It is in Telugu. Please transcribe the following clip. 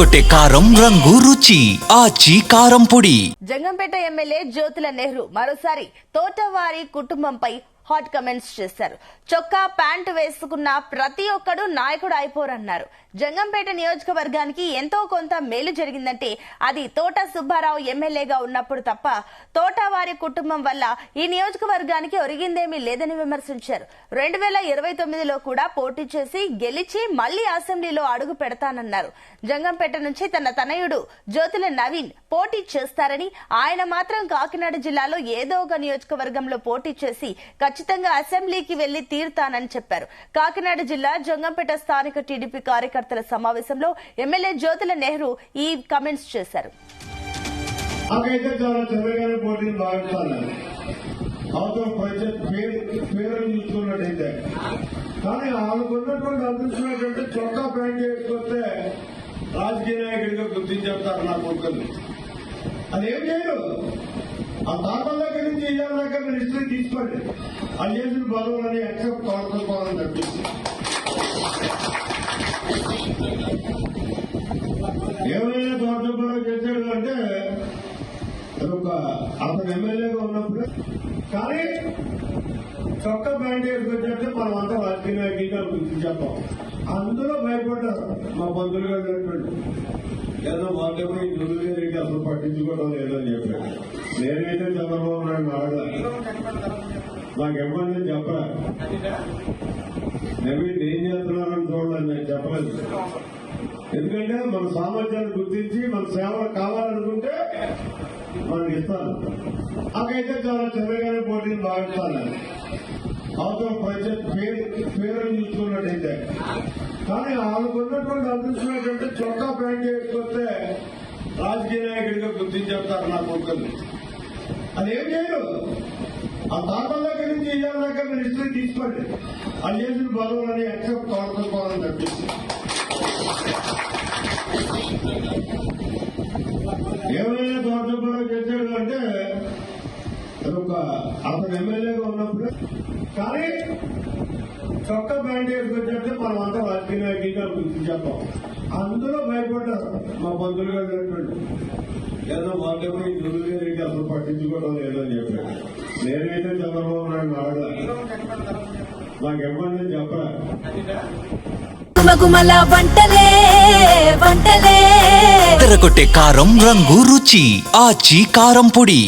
కొట్టే కారం రంగు రుచి ఆచి కారం పొడి. జంగంపేట ఎమ్మెల్యే జ్యోతుల నెహ్రూ మరోసారి తోటవారి కుటుంబంపై హాట్ కమెంట్స్ చేశారు. చొక్కా ప్యాంటు వేసుకున్న ప్రతి ఒక్కడు నాయకుడు అయిపోరన్నారు. జంగంపేట నియోజకవర్గానికి ఎంతో కొంత మేలు జరిగిందంటే అది తోట సుబ్బారావు ఎమ్మెల్యేగా ఉన్నప్పుడు తప్ప తోటవారి కుటుంబం వల్ల ఈ నియోజకవర్గానికి ఒరిగిందేమీ లేదని విమర్శించారు. 2029లో కూడా పోటీ చేసి గెలిచి మళ్లీ అసెంబ్లీలో అడుగు పెడతానన్నారు. జంగంపేట నుంచి తన తనయుడు జ్యోతుల నవీన్ పోటీ చేస్తారని, ఆయన మాత్రం కాకినాడ జిల్లాలో ఏదో ఒక నియోజకవర్గంలో పోటీ చేసి ఖచ్చితంగా అసెంబ్లీకి వెళ్లి తీరుతానని చెప్పారు. కాకినాడ జిల్లా జంగంపేట స్థానిక టీడీపీ కార్యకర్తల సమావేశంలో ఎమ్మెల్యే జ్యోతుల నెహ్రూ ఈ కమెంట్స్ చేశారు. కానీ వాళ్ళకున్నటువంటి అదృష్టం ఏంటంటే చొక్కా ప్యాంట్ వేసుకొస్తే రాజకీయ నాయకుడిగా గుర్తించేస్తారు నా కొడుకుని. అదేం చేయరు. ఆ తాతల దగ్గర నుంచి ఇయ్యాల దగ్గర మీరు హిస్టరీ తీసుకోండి. అది చేసిన పదవులని యాక్సెప్ట్ కావాలని తప్పించి ఏమైనా తోటపరం చేశాడు అంటే అతను ఎమ్మెల్యేగా ఉన్నప్పుడు. కానీ చొక్కా ప్యాంట్ వేసుకొచ్చేస్తే మనం అంతా రాజకీయ నాయకుడిగా గుర్తించేస్తాం. అందులో భయపడ్డారు మా బంధువులు గారు. ఏదో మాకేమో ఈ దుర్గా రెడ్డి అసలు పట్టించుకోవడం లేదని చెప్పాడు. నేనైతే చంద్రబాబు నాయుడు నాకు ఇవ్వండి చెప్పరా, నవీన్ ఏం చేస్తున్నారని చూడాలని నేను చెప్పలేదు. ఎందుకంటే మన సామర్థ్యాన్ని గుర్తించి మన సేవలు కావాలనుకుంటే మనకి ఇస్తాను. నాకైతే చాలా చిన్నగానే పోటీని భావిస్తాను. అవతల ప్రజెక్ట్ పేరుని చూసుకున్నట్టయితే. కానీ వాళ్ళకున్నటువంటి అదృష్టం ఏంటంటే చొక్కా ప్యాంట్ వేసుకొస్తే రాజకీయ నాయకుడిగా గుర్తించేస్తారు నా కొడుకుని. అదేం చేయరు. ఆ తాతల దగ్గర నుంచి ఇయ్యాల దగ్గర మీరు హిస్టరీ తీసుకోండి. అది చేసిన పదవులని యాక్సెప్ట్ కావాలని తప్పించి ఏమైనా తోటపరం చేశాడు అంటే అతను ఎమ్మెల్యేగా ఉన్నప్పుడు. కానీ చొక్కా ప్యాంట్ వేసుకొచ్చేస్తే మనం అంతా రాజకీయ నాయకుడిగా గుర్తించేస్తాం. అందులో భయపడ్డారు మా బంధువులు గారు. ఏదో మాకేమో ఈ దుర్గా రెడ్డి అసలు పట్టించుకోవడం లేదని చెప్పాడు. నేనైతే చంద్రబాబు నాయుడు నాకు ఇవ్వండి చెప్పరా. కొట్టే కారం రంగు రుచి ఆచి కారం పొడి.